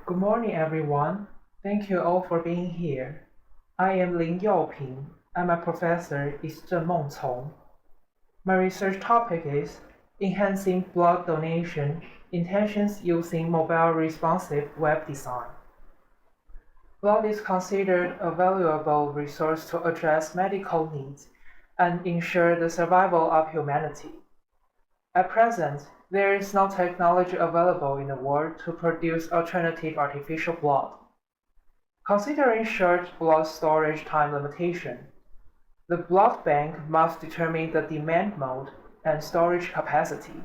Good morning, everyone. Thank you all for being here. I am Lin Yaoping, and my professor is Zhenmeng Cong. My research topic is Enhancing Blood Donation Intentions Using Mobile Responsive Web Design. Blood is considered a valuable resource to address medical needs and ensure the survival of humanity. At present, there is no technology available in the world to produce alternative artificial blood. Considering short blood storage time limitation, the blood bank must determine the demand mode and storage capacity.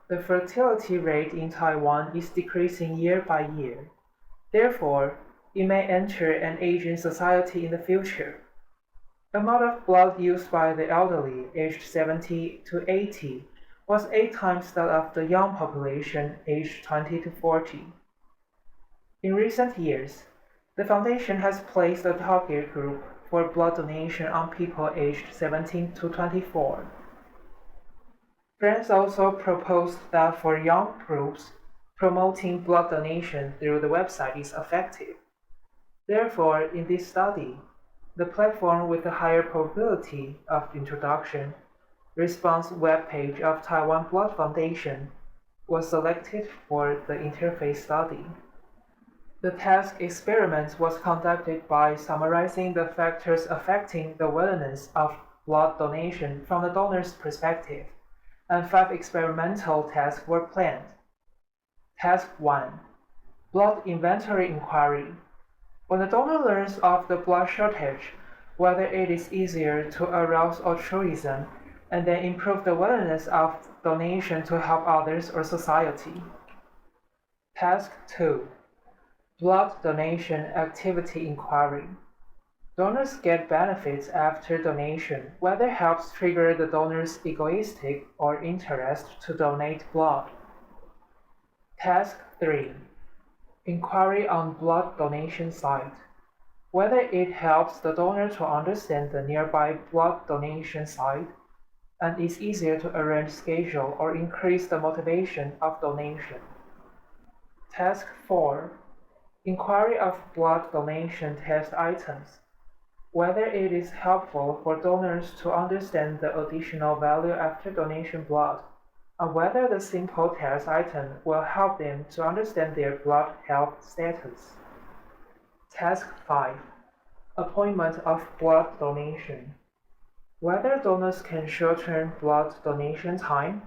The fertility rate in Taiwan is decreasing year by year. Therefore, it may enter an aging society in the future. The amount of blood used by the elderly aged 70 to 80 was 8 times that of the young population aged 20 to 40. In recent years, the Foundation has placed a target group for blood donation on people aged 17 to 24. Friends also proposed that for young groups, promoting blood donation through the website is effective. Therefore, in this study, the platform with a higher probability of introduction, response web page of Taiwan Blood Foundation, was selected for the interface study. The task experiment was conducted by summarizing the factors affecting the willingness of blood donation from the donor's perspective, and 5 experimental tasks were planned. Task 1. Blood inventory inquiry. When the donor learns of the blood shortage, whether it is easier to arouse altruism and then improve the willingness of donation to help others or society. Task 2. Blood donation activity inquiry. Donors get benefits after donation, whether helps trigger the donor's egoistic or interest to donate blood. Task 3. Inquiry on blood donation site. Whether it helps the donor to understand the nearby blood donation site and is easier to arrange schedule or increase the motivation of donation. Task 4. Inquiry of blood donation test items. Whether it is helpful for donors to understand the additional value after donation blood, and whether the simple test item will help them to understand their blood health status. Task 5. Appointment of blood donation. Whether donors can shorten blood donation time,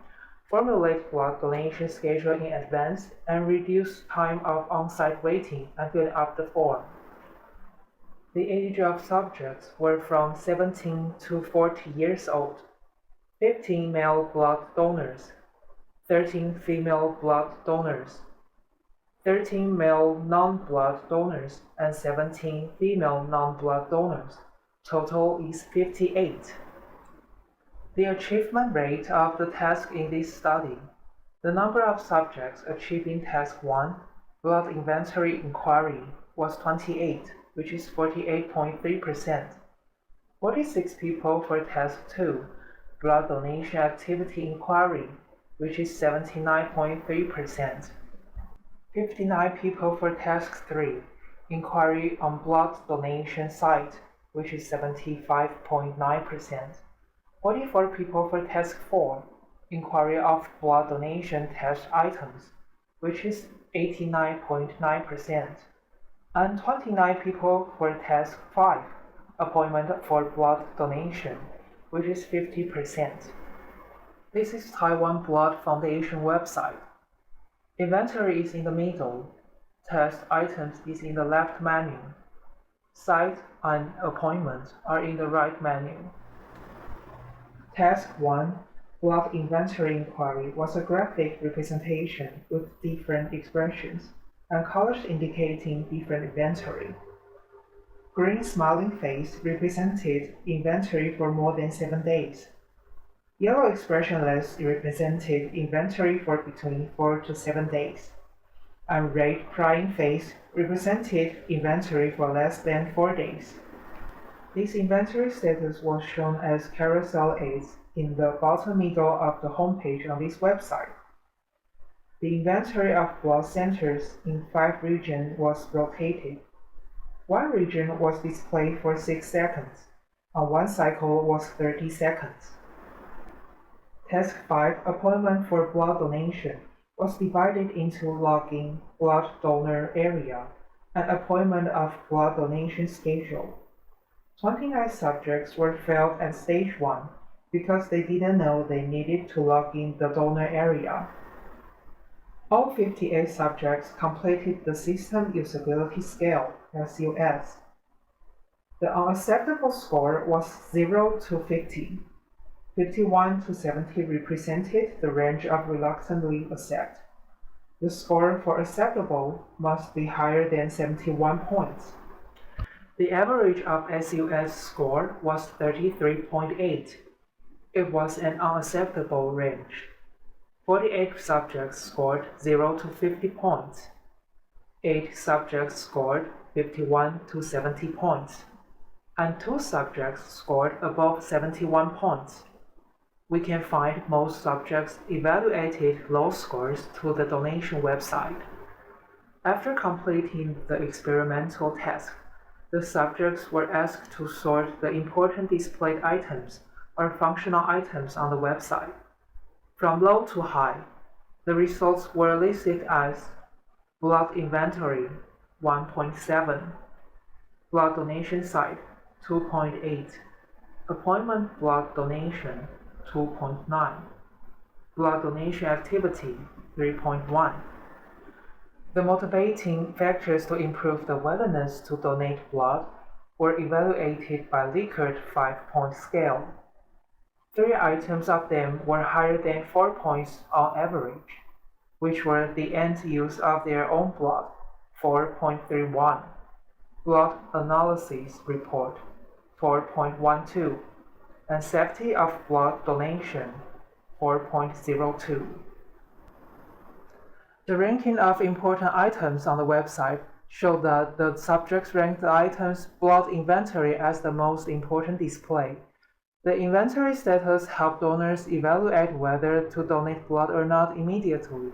formulate blood donation schedule in advance, and reduce time of on-site waiting and filling up the form. The age of subjects were from 17 to 40 years old, 15 male blood donors, 13 female blood donors, 13 male non-blood donors, and 17 female non-blood donors. Total is 58. The achievement rate of the task in this study. The number of subjects achieving task 1, blood inventory inquiry, was 28, which is 48.3%. 46 people for task 2, blood donation activity inquiry, which is 79.3%. 59 people for task 3, inquiry on blood donation site, which is 75.9%. 44 people for task 4, inquiry of blood donation test items, which is 89.9%. And 29 people for task 5, appointment for blood donation, which is 50%. This is Taiwan Blood Foundation website. Inventory is in the middle. Test items is in the left menu. Site and appointment are in the right menu. Task 1, blood inventory inquiry, was a graphic representation with different expressions and colors indicating different inventory. Green smiling face represented inventory for more than 7 days. Yellow expressionless represented inventory for between 4 to 7 days. And red crying face represented inventory for less than 4 days. This inventory status was shown as carousel aids in the bottom middle of the homepage on this website. The inventory of blood centers in 5 regions was rotated. One region was displayed for 6 seconds, and one cycle was 30 seconds. Task 5, appointment for blood donation, was divided into login, blood donor area, and appointment of blood donation schedule. 29 subjects were failed at stage 1 because they didn't know they needed to log in the donor area. All 58 subjects completed the System Usability Scale, SUS. The unacceptable score was 0 to 50. 51 to 70 represented the range of reluctantly accept. The score for acceptable must be higher than 71 points. The average of SUS score was 33.8. It was an unacceptable range. 48 subjects scored 0 to 50 points. 8 subjects scored 51 to 70 points, and 2 subjects scored above 71 points. We can find most subjects evaluated low scores through the donation website. After completing the experimental task, the subjects were asked to sort the important displayed items or functional items on the website, from low to high. The results were listed as blood inventory 1.7, blood donation site 2.8, appointment blood donation 2.9, blood donation activity 3.1. The motivating factors to improve the willingness to donate blood were evaluated by Likert 5-point scale. 3 items of them were higher than 4 points on average, which were the end use of their own blood, 4.31, blood analysis report, 4.12, and safety of blood donation, 4.02. The ranking of important items on the website showed that the subjects ranked the item's blood inventory as the most important display. The inventory status helped donors evaluate whether to donate blood or not immediately.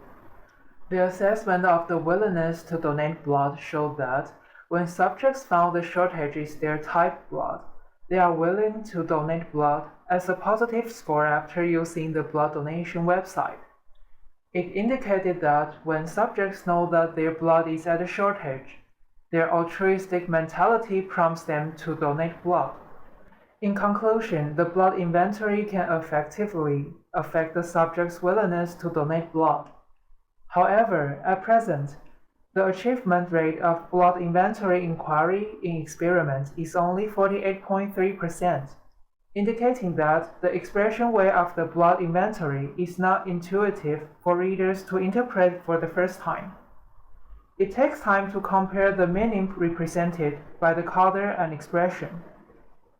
The assessment of the willingness to donate blood showed that when subjects found the shortage is their type blood, they are willing to donate blood as a positive score after using the blood donation website. It indicated that when subjects know that their blood is at a shortage, their altruistic mentality prompts them to donate blood. In conclusion, the blood inventory can effectively affect the subject's willingness to donate blood. However, at present, the achievement rate of blood inventory inquiry in experiments is only 48.3%, indicating that the expression way of the blood inventory is not intuitive for readers to interpret for the first time. It takes time to compare the meaning represented by the color and expression.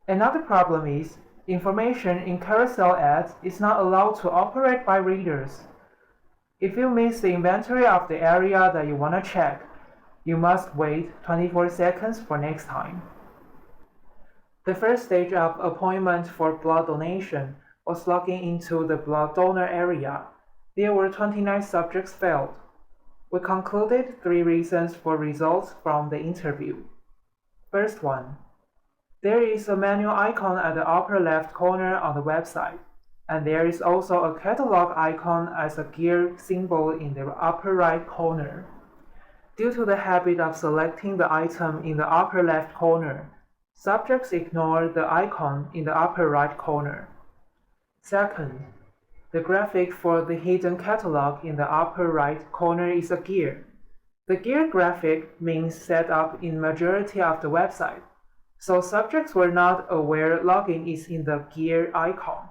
Another problem is information in carousel ads is not allowed to operate by readers. If you miss the inventory of the area that you want to check, you must wait 24 seconds for next time. The first stage of appointment for blood donation was logging into the blood donor area. There were 29 subjects failed. We concluded 3 reasons for results from the interview. First one, there is a menu icon at the upper left corner on the website, and there is also a catalog icon as a gear symbol in the upper right corner. Due to the habit of selecting the item in the upper left corner, subjects ignore the icon in the upper right corner. Second, the graphic for the hidden catalog in the upper right corner is a gear. The gear graphic means set up in majority of the website, so subjects were not aware login is in the gear icon.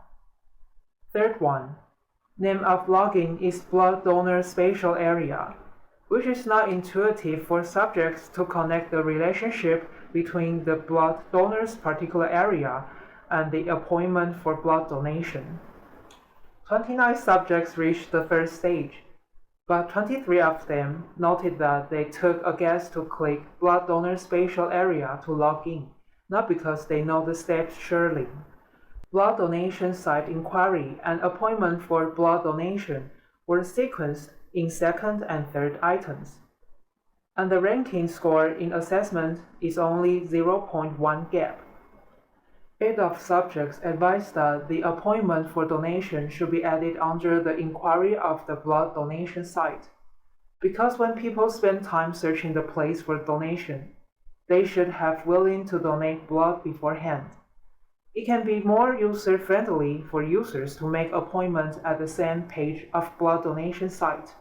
Third one, name of login is blood donor spatial area, which is not intuitive for subjects to connect the relationship between the blood donor's particular area and the appointment for blood donation. 29 subjects reached the first stage, but 23 of them noted that they took a guess to click blood donor spatial area to log in, not because they know the steps surely. Blood donation site inquiry and appointment for blood donation were sequenced in second and third items, and the ranking score in assessment is only 0.1 gap. 8 of subjects advised that the appointment for donation should be added under the inquiry of the blood donation site, because when people spend time searching the place for donation, they should have willing to donate blood beforehand. It can be more user-friendly for users to make appointments at the same page of blood donation site.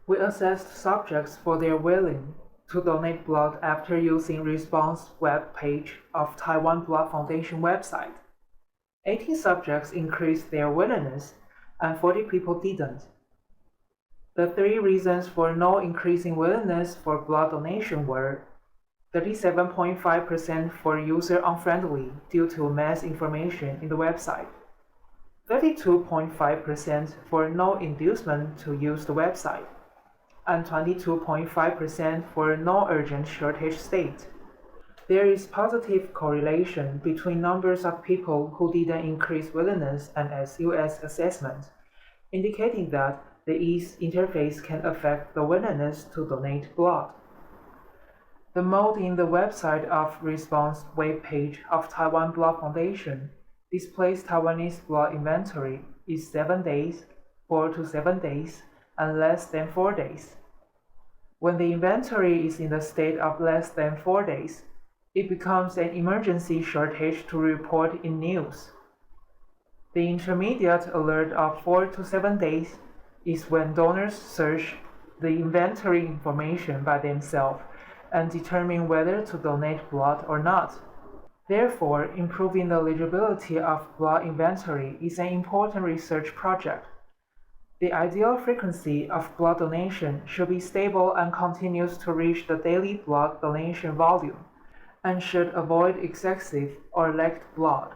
We assessed subjects for their willing to donate blood after using response web page of Taiwan Blood Foundation website. 80 subjects increased their willingness and 40 people didn't. The 3 reasons for no increasing willingness for blood donation were 37.5% for user unfriendly due to misinformation in the website, 32.5% for no inducement to use the website, and 22.5% for no urgent shortage state. There is positive correlation between numbers of people who didn't increase willingness and SUS assessment, indicating that the ease interface can affect the willingness to donate blood. The mode in the website of response web page of Taiwan Blood Foundation displays Taiwanese blood inventory is 7 days, 4 to 7 days, and less than 4 days. When the inventory is in the state of less than 4 days, it becomes an emergency shortage to report in news. The intermediate alert of 4 to 7 days is when donors search the inventory information by themselves and determine whether to donate blood or not. Therefore, improving the eligibility of blood inventory is an important research project. The ideal frequency of blood donation should be stable and continues to reach the daily blood donation volume, and should avoid excessive or lacked blood.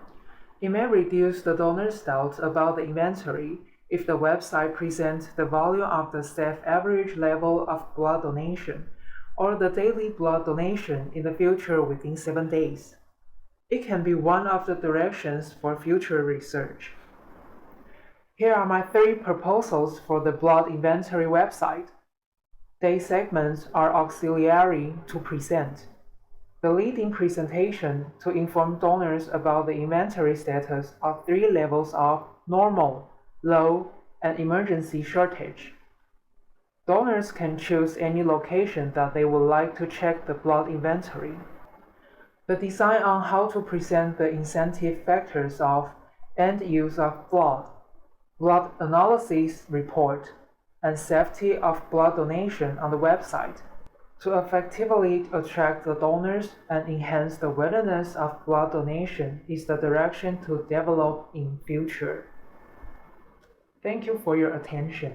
It may reduce the donor's doubts about the inventory if the website presents the volume of the staff average level of blood donation or the daily blood donation in the future within 7 days. It can be one of the directions for future research. Here are my 3 proposals for the blood inventory website. Day segments are auxiliary to present. The leading presentation to inform donors about the inventory status of 3 levels of normal, low, and emergency shortage. Donors can choose any location that they would like to check the blood inventory. The design on how to present the incentive factors of and use of blood analysis report, and safety of blood donation on the website to effectively attract the donors and enhance the willingness of blood donation is the direction to develop in future. Thank you for your attention.